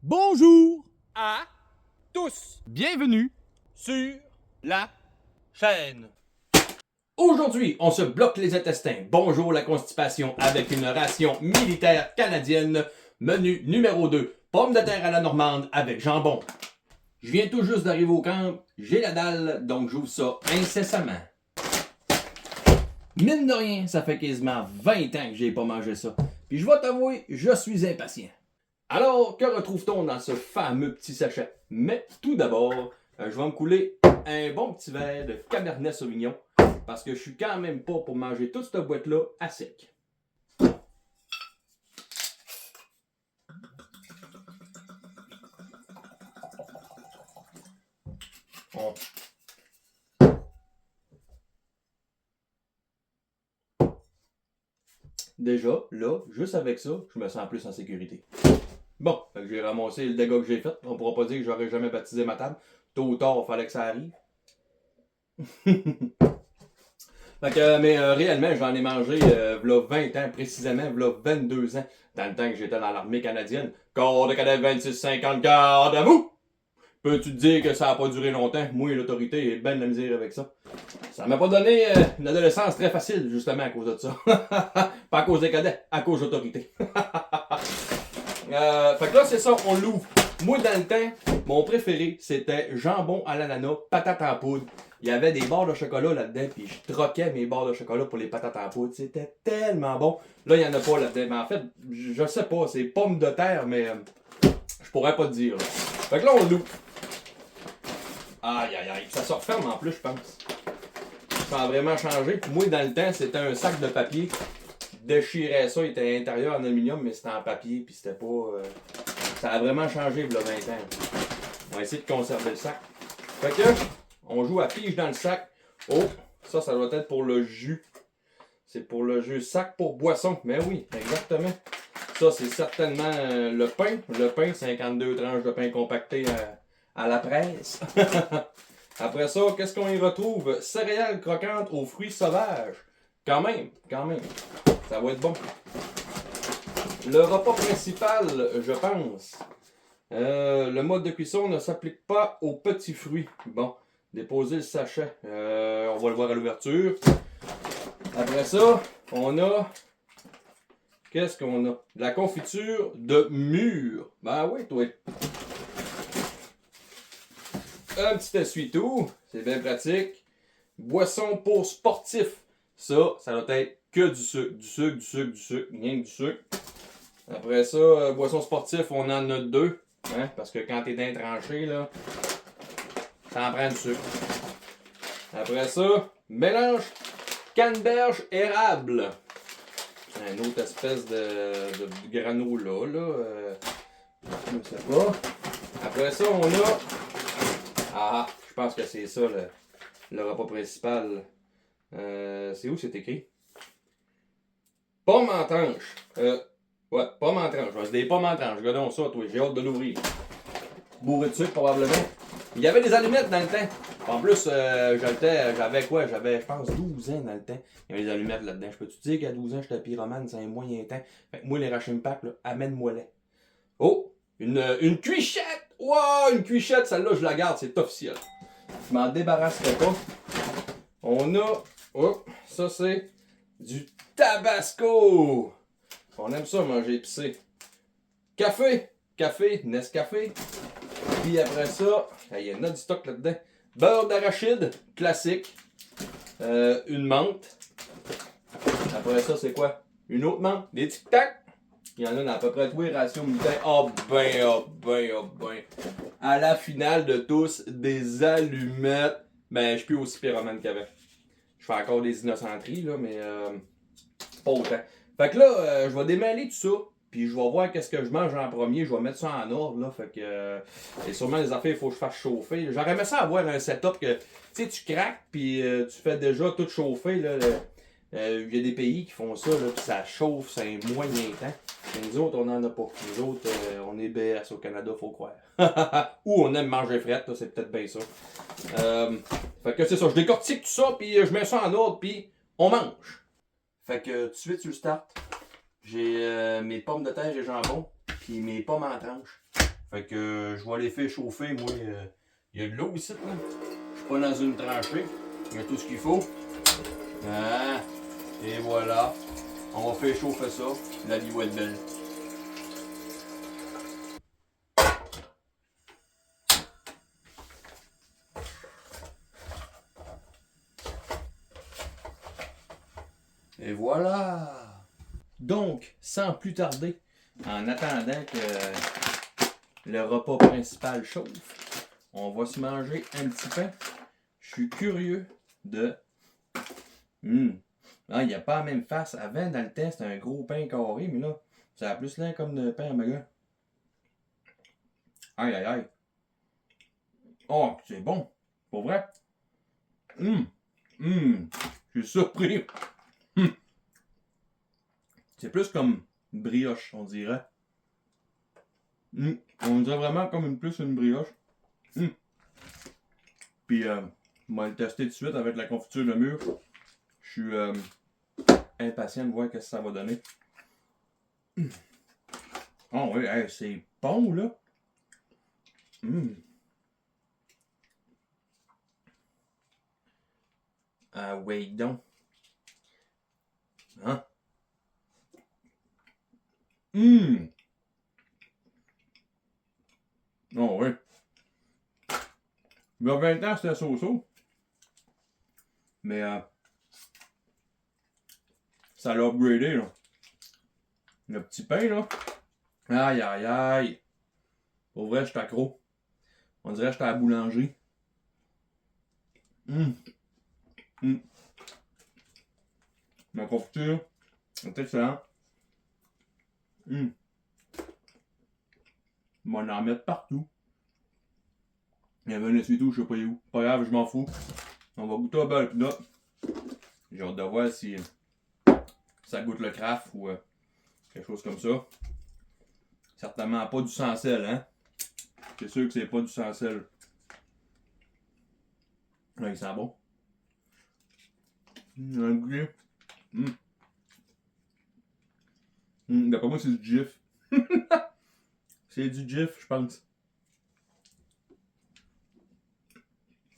Bonjour à tous Bienvenue sur la chaîne. Aujourd'hui, on se bloque les intestins. Bonjour la constipation avec une ration militaire canadienne. Menu numéro 2. Pommes de terre à la normande avec jambon. Je viens tout juste d'arriver au camp. J'ai la dalle, donc j'ouvre ça incessamment. Mine de rien, ça fait quasiment 20 ans que j'ai pas mangé ça. Puis je vais t'avouer, je suis impatient. Alors, que retrouve-t-on dans ce fameux petit sachet? Mais tout d'abord, je vais me couler un bon petit verre de Cabernet Sauvignon. Parce que je suis quand même pas pour manger toute cette boîte-là à sec. Bon. Déjà, là, juste avec ça, je me sens plus en sécurité. Bon, j'ai ramassé le dégât que j'ai fait. On pourra pas dire que j'aurais jamais baptisé ma table. Tôt ou tard, il fallait que ça arrive. Mais réellement, j'en ai mangé v'là 20 ans, précisément v'là 22 ans, dans le temps que j'étais dans l'armée canadienne. Corps de cadet 26-50, garde à vous! Peux-tu te dire que ça n'a pas duré longtemps? Moi, l'autorité est ben de la misère avec ça. Ça m'a pas donné une adolescence très facile, justement, à cause de ça. Pas à cause des cadets, à cause de l'autorité. Fait que là, c'est ça, on l'ouvre. Moi, dans le temps, mon préféré, c'était jambon à l'ananas, patates en poudre. Il y avait des barres de chocolat là-dedans, puis je troquais mes barres de chocolat pour les patates en poudre. C'était tellement bon. Là, il n'y en a pas là-dedans. Mais en fait, je sais pas, c'est pommes de terre, mais je pourrais pas te dire. Là. Fait que là, on l'ouvre. Aïe, aïe, aïe. Ça se referme en plus, je pense. Ça a vraiment changé. Moi, dans le temps, c'était un sac de papier. Je déchirais ça, il était à l'intérieur en aluminium, mais c'était en papier, puis c'était pas... Ça a vraiment changé, il y a 20 ans. On va essayer de conserver le sac. Fait que, on joue à pige dans le sac. Oh, ça doit être pour le jus. C'est pour le jus sac pour boisson. Mais oui, exactement. Ça, c'est certainement le pain. Le pain, 52 tranches de pain compacté à la presse. Après ça, qu'est-ce qu'on y retrouve? Céréales croquantes aux fruits sauvages. Quand même. Ça va être bon. Le repas principal, je pense. Le mode de cuisson ne s'applique pas aux petits fruits. Bon, déposer le sachet. On va le voir à l'ouverture. Après ça, on a... Qu'est-ce qu'on a? De la confiture de mûre. Ben oui, toi. Un petit essuie-tout. C'est bien pratique. Boisson pour sportifs. Ça doit être que du sucre. Du sucre. Rien que du sucre. Après ça, boisson sportif, on en a 2. Hein? Parce que quand t'es dans les tranchées, là, ça en prend du sucre. Après ça, mélange canneberge érable. Une autre espèce de granola, là. Je ne sais pas. Après ça, on a... Ah, je pense que c'est ça, le repas principal. C'est où c'est écrit? Pommes en tranche. Ouais, pommes en tranche. C'est des pommes en tranche. Regardons ça, toi. J'ai hâte de l'ouvrir. Bourré de sucre, probablement. Il y avait des allumettes dans le temps. En plus, j'avais quoi? J'avais, je pense, 12 ans dans le temps. Il y avait des allumettes là-dedans. Je peux te dire qu'à 12 ans, j'étais pyromane, c'est un moyen temps. Fait que moi, les Rachimpack, là, amène-moi-les. Oh! Une cuichette! Wow! Une cuichette, celle-là, je la garde, c'est officiel. Je m'en débarrasserai pas. On a... Oh! Ça, c'est du Tabasco! On aime ça, manger épicé. Café, Nescafé. Puis après ça, il y en a du stock là-dedans. Beurre d'arachide, classique. Une menthe. Après ça, c'est quoi? Une autre menthe. Des tic-tac. Il y en a dans à peu près tous les rations militaires. Oh ben. À la finale de tous, des allumettes. Ben, je suis plus aussi pyromane qu'avant. Je fais encore des innocenteries, là, mais pas autant. Fait que là, je vais démêler tout ça. Puis je vais voir qu'est-ce que je mange en premier. Je vais mettre ça en ordre, là. Fait que... et sûrement les affaires, il faut que je fasse chauffer. J'aurais aimé ça avoir un setup que... Tu sais, tu craques, puis tu fais déjà tout chauffer, là. Il y a des pays qui font ça, là, puis ça chauffe, c'est un moyen temps. Mais nous autres, on n'en a pas. Nous autres, on est BS au Canada, faut croire. Ou on aime manger frette, là, c'est peut-être bien ça. Fait que c'est ça, je décortique tout ça, puis je mets ça en ordre, puis on mange. Fait que tout de suite, tu le start. J'ai mes pommes de terre et jambon, puis mes pommes en tranches. Fait que je vais les faire chauffer, moi. Il y a de l'eau ici, là. Je suis pas dans une tranchée. Il y a tout ce qu'il faut. Ah, et voilà. On va faire chauffer ça. La vie va être belle. Et voilà! Donc, sans plus tarder, en attendant que le repas principal chauffe, on va se manger un petit pain. Je suis curieux de... Ah, il n'y a pas la même face. Avant, dans le temps, c'était un gros pain carré, mais là, ça a plus l'air comme de pain à magan. Aïe, aïe, aïe. Oh, c'est bon. Pour vrai? Je suis surpris. C'est plus comme une brioche, on dirait. On dirait vraiment comme plus une brioche. Puis, on va le tester tout de suite avec la confiture de mûre. Je suis impatient de voir ce que ça va donner. Oh oui, hey, c'est bon là. Ah oui donc. Hein? Oh oui. Il y a 20 ans, c'était so-so. Mais ça l'a upgradé là. Le petit pain là. Aïe aïe aïe. Pour vrai, je suis accro. On dirait que j'étais à la boulangerie. La confiture, c'est excellent. On va en mettre partout. Il y avait un essuie-tout, je sais pas où. Pas grave, je m'en fous. On va goûter à beurre et peanut. J'ai hâte de voir si ça goûte le craft ou quelque chose comme ça. Certainement pas du sans sel, hein. C'est sûr que c'est pas du sans sel. Là, il sent bon. Un goût. D'après moi, c'est du Jif. C'est du Jif, je pense.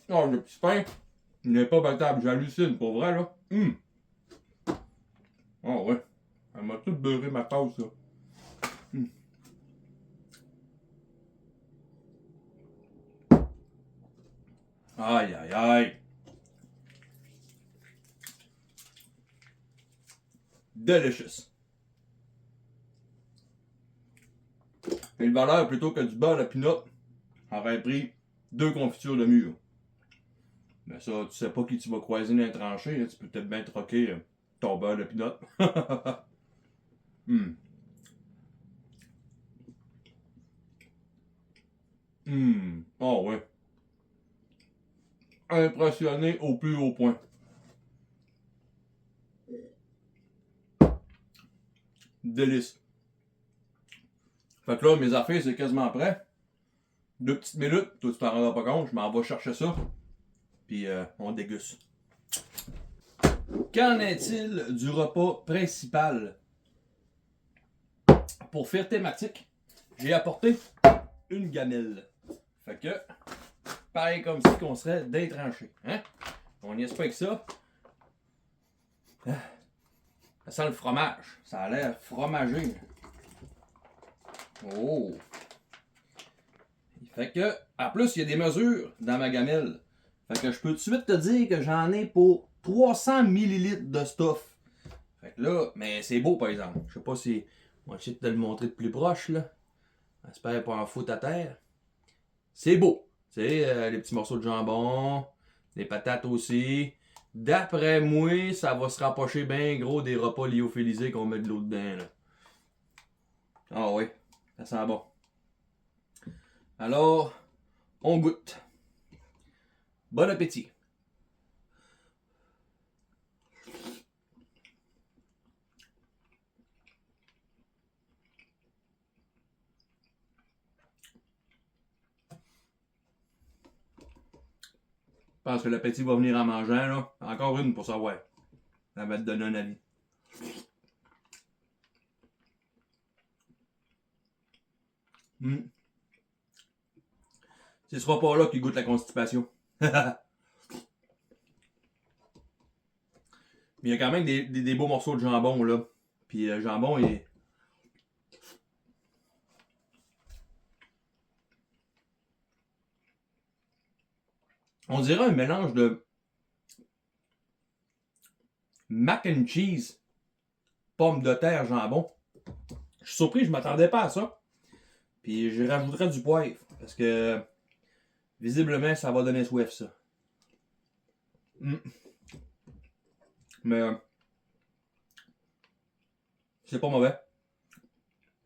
Oh, le petit pain, il n'est pas battable. J'hallucine, pour vrai, là. Oh, ouais. Elle m'a tout beurré ma tasse, là. Aïe, aïe, aïe. Delicious. Et le valeur, plutôt que du beurre de peanut, aurait pris 2 confitures de mûre. Mais ça, tu sais pas qui tu vas croiser dans les tranchées, là, tu peux peut-être bien troquer ton beurre de peanut. Oh ouais. Impressionné au plus haut point. Délice. Fait que là, mes affaires, c'est quasiment prêt. 2 petites minutes, toi tu t'en rendras pas compte, je m'en vais chercher ça. Puis on déguste. Qu'en est-il du repas principal? Pour faire thématique, j'ai apporté une gamelle. Fait que, pareil comme si on serait des tranchées. Hein? On n'y est pas avec ça. Ça sent le fromage. Ça a l'air fromagé. Oh! Fait que, en plus, il y a des mesures dans ma gamelle. Fait que je peux tout de suite te dire que j'en ai pour 300 ml de stuff. Fait que là, mais c'est beau par exemple. Je sais pas si. On va essayer de te le montrer de plus proche là. J'espère pas en foutre à terre. C'est beau. Tu sais, les petits morceaux de jambon, les patates aussi. D'après moi, ça va se rapprocher bien gros des repas lyophilisés qu'on met de l'eau dedans là. Ah oui, ça sent bon. Alors, on goûte. Bon appétit. Je pense que l'appétit va venir en mangeant, là. Encore une pour savoir. Ça va te donner un avis. Ce sera pas là qu'il goûte la constipation. Mais il y a quand même des beaux morceaux de jambon là. Puis le jambon est. On dirait un mélange de mac and cheese, pommes de terre, jambon. Je suis surpris, je m'attendais pas à ça. Puis je rajouterais du poivre. Parce que visiblement, ça va donner soif ça. Mais c'est pas mauvais.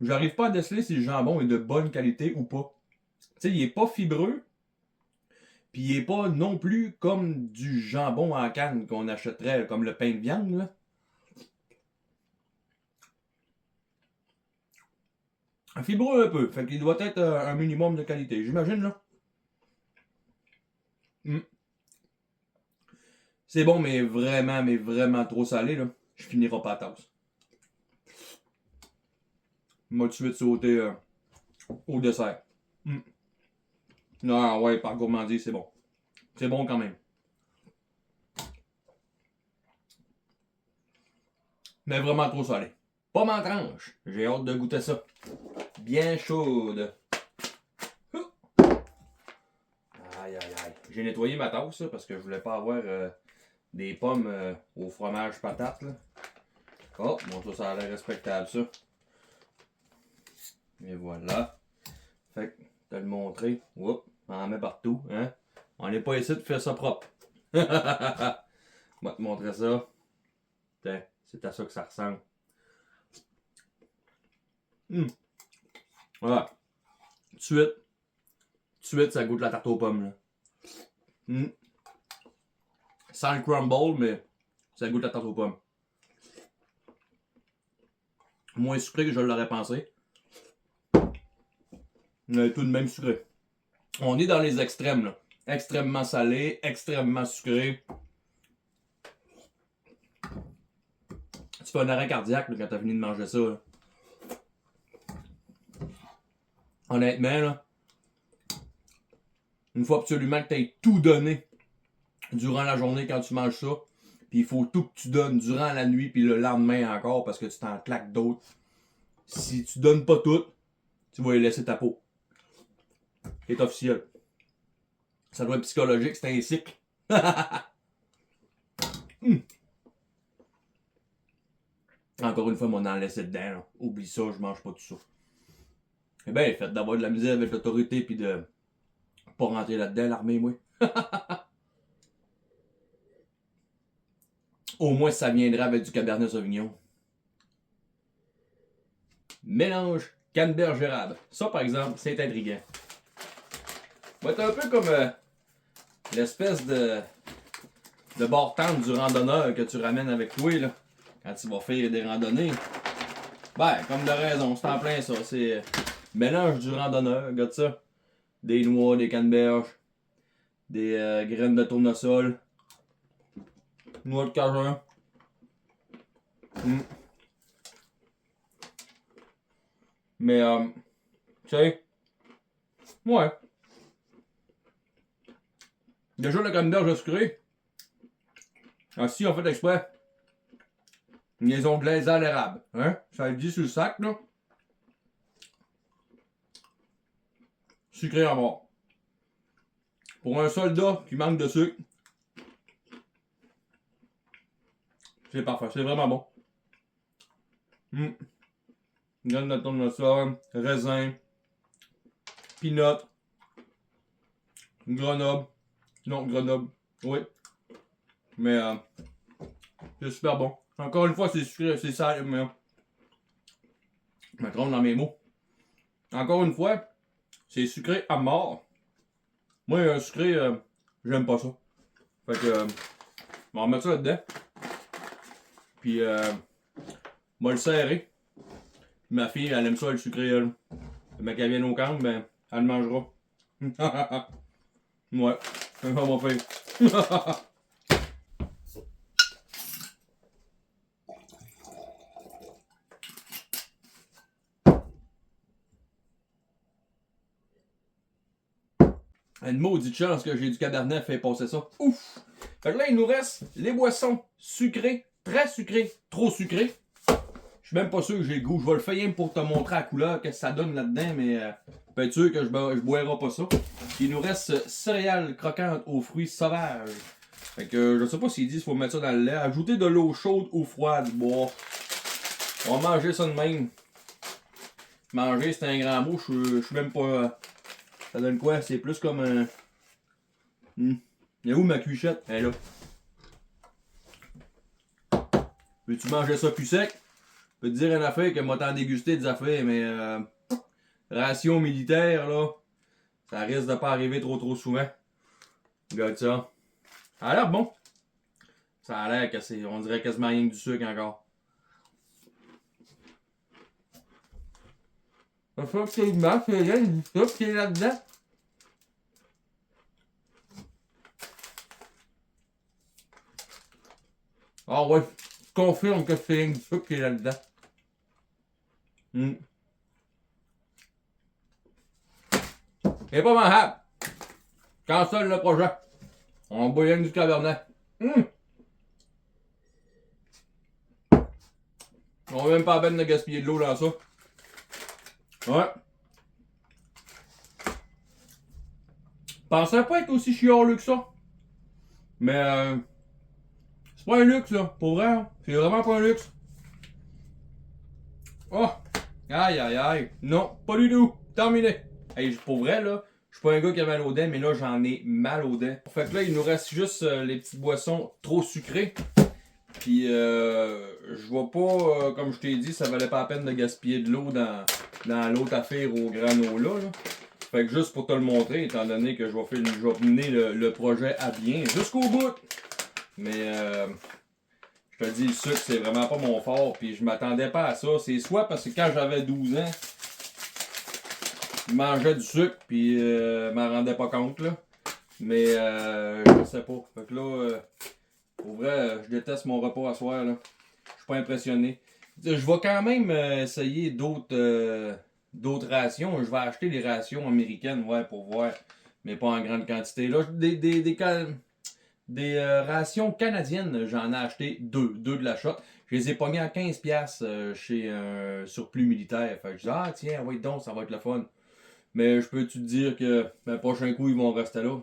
J'arrive pas à déceler si le jambon est de bonne qualité ou pas. Tu sais, il est pas fibreux. Puis il est pas non plus comme du jambon en canne qu'on achèterait comme le pain de viande là. Fibreux un peu, fait qu'il doit être un minimum de qualité, j'imagine là. C'est bon, mais vraiment trop salé là. Je finirai pas à tasse. Moi tout de suite sauter au dessert. Non, ouais, par gourmandise, c'est bon. C'est bon quand même. Mais vraiment trop salé. Pas ma tranche. J'ai hâte de goûter ça. Bien chaude. Aïe, aïe, aïe. J'ai nettoyé ma tasse parce que je voulais pas avoir des pommes au fromage patate. Là. Oh, bon, ça a l'air respectable ça. Et voilà. Fait que, te le montrer. Oups, on en met partout. Hein? On n'est pas ici de faire ça propre. Je vais te montrer ça. Tiens, c'est à ça que ça ressemble. Voilà. Tout de suite, ça goûte la tarte aux pommes. Là. Sans le crumble, mais ça goûte la tarte aux pommes. Moins sucré que je l'aurais pensé. Mais tout de même sucré. On est dans les extrêmes, là. Extrêmement salé, extrêmement sucré. Tu fais un arrêt cardiaque là, quand t'as fini de manger ça. Là. Honnêtement, là, une fois absolument que t'aies tout donné durant la journée quand tu manges ça, puis il faut tout que tu donnes durant la nuit puis le lendemain encore parce que tu t'en claques d'autres. Si tu donnes pas tout, tu vas y laisser ta peau. C'est officiel. Ça doit être psychologique, c'est un cycle. Encore une fois, on en laissé dedans. Là. Oublie ça, je mange pas tout ça. C'est bien fait d'avoir de la misère avec l'autorité puis de pas rentrer là-dedans, l'armée, moi. Au moins, ça viendra avec du Cabernet Sauvignon. Mélange canneberge érable. Ça, par exemple, c'est intriguant. Va être un peu comme l'espèce de bar-tente du randonneur que tu ramènes avec toi, là, quand tu vas faire des randonnées. Ben, comme de raison, c'est en plein ça. C'est mélange du randonneur, regarde ça. Des noix, des canneberges, des graines de tournesol, noix de cajun. Mais, tu sais, ouais. Déjà, le canneberge sucré. Ah, si, on fait exprès. Ils ont glaisé à l'érable. Hein? Ça le dit sur le sac, là. Sucré à mort. Pour un soldat qui manque de sucre, c'est parfait. C'est vraiment bon. Graines de tournesol, raisin, peanut, Grenoble. Non, Grenoble. Oui. Mais c'est super bon. Encore une fois, c'est sucré, c'est salé, mais je me trompe dans mes mots. Encore une fois, c'est sucré à mort. Moi, sucré, j'aime pas ça. Fait que, on va mettre ça là-dedans. Puis, on va le serrer. Ma fille, elle aime ça, le sucré, elle. Mais qu'elle vienne au camp, ben, elle le mangera. Ouais, c'est ça, mon frère. Une maudite chance que j'ai du cabernet fait passer ça. Ouf! Fait que là, il nous reste les boissons sucrées, très sucrées, trop sucrées. Je suis même pas sûr que j'ai le goût. Je vais le faire rien pour te montrer la couleur, qu'est-ce que ça donne là-dedans, mais peut être sûr que je boirai pas ça. Il nous reste céréales croquantes aux fruits sauvages. Fait que je sais pas s'ils disent qu'il faut mettre ça dans le lait. Ajouter de l'eau chaude ou froide. Bon. On va manger ça de même. Manger, c'est un grand mot. Je suis même pas. Ça donne quoi? C'est plus comme un. Il y a où ma cuichette? Elle est là. Veux-tu manger ça plus sec? Je peux te dire une affaire que moi t'en déguster des affaires, mais ration militaire, là, ça risque de pas arriver trop souvent. Regarde ça. Ça a l'air bon. Ça a l'air que c'est. On dirait quasiment rien que du sucre encore. Effectivement, c'est rien du sucre qui est là-dedans. Ah ouais, je confirme que c'est rien du sucre qui est là-dedans. C'est pas mangeable. Cancel le projet. On boit rien du cabernet. On va même pas à peine de gaspiller de l'eau dans ça. Ouais. Pensais pas être aussi chialeux que ça. Mais c'est pas un luxe là, pour vrai. Hein? C'est vraiment pas un luxe. Oh! Aïe aïe aïe. Non, pas du tout. Terminé. Hey, pour vrai là, je suis pas un gars qui a mal aux dents, mais là j'en ai mal aux dents. Fait que là, il nous reste juste les petites boissons trop sucrées. Puis je vois pas, comme je t'ai dit, ça valait pas la peine de gaspiller de l'eau dans l'autre affaire au granola. Là. Fait que juste pour te le montrer, étant donné que je vais mener le projet à bien jusqu'au bout. Mais je te dis, le sucre, c'est vraiment pas mon fort. Puis je m'attendais pas à ça. C'est soit parce que quand j'avais 12 ans, je mangeais du sucre, puis je m'en rendais pas compte. Là. Mais je sais pas. Fait que là, pour vrai, je déteste mon repas à soir. Là. Je suis pas impressionné. Je vais quand même essayer d'autres rations. Je vais acheter les rations américaines, ouais, pour voir. Mais pas en grande quantité. Là, des rations canadiennes, j'en ai acheté deux de la shot. Je les ai pognées à 15$ chez un surplus militaire. Fait que je dis, ah tiens, ouais donc, ça va être le fun. Mais je peux te dire que le prochain coup, ils vont rester là.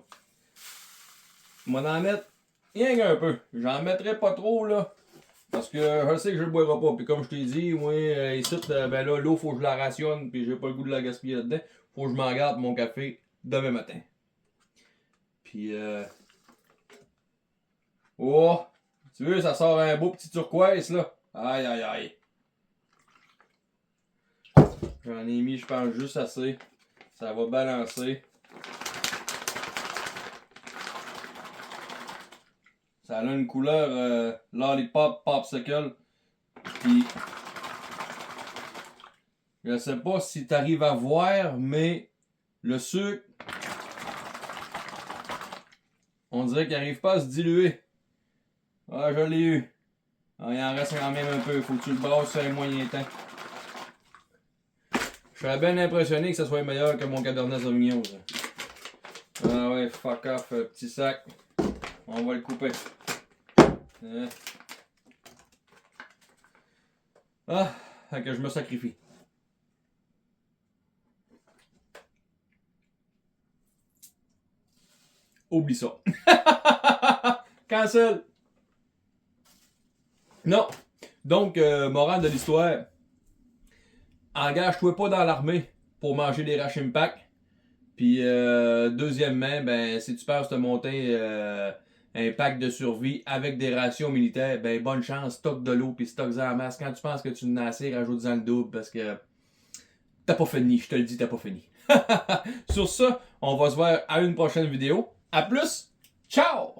Je vais en mettre rien qu'un peu. J'en mettrai pas trop là. Parce que je sais que je le boirai pas. Puis comme je t'ai dit, moi, ici, ben là, l'eau, faut que je la rationne. Puis j'ai pas le goût de la gaspiller là-dedans. Faut que je m'en garde mon café demain matin. Puis oh! Tu veux, ça sort un beau petit turquoise là. Aïe aïe aïe. J'en ai mis, je pense, juste assez. Ça va balancer. Ça a une couleur lollipop popsicle. Puis je sais pas si tu arrives à voir, mais le sucre, on dirait qu'il n'arrive pas à se diluer. Ah, je l'ai eu. Ah, il en reste quand même un peu. Faut que tu le brasses sur un moyen temps. Je serais bien impressionné que ça soit meilleur que mon Cabernet Sauvignon. Ça. Ah ouais, fuck off, petit sac. On va le couper. Ah, fait que je me sacrifie. Oublie ça. Cancel. Non. Donc, morale de l'histoire. Engage-toi pas dans l'armée pour manger des Rachimpack. Puis, deuxièmement, ben, si tu penses te monter un pack de survie avec des rations militaires, ben, bonne chance, stock de l'eau puis stock-en en masse. Quand tu penses que tu n'as assez, rajoute-en le double parce que t'as pas fini, je te le dis, t'as pas fini. Sur ça, on va se voir à une prochaine vidéo. À plus, ciao!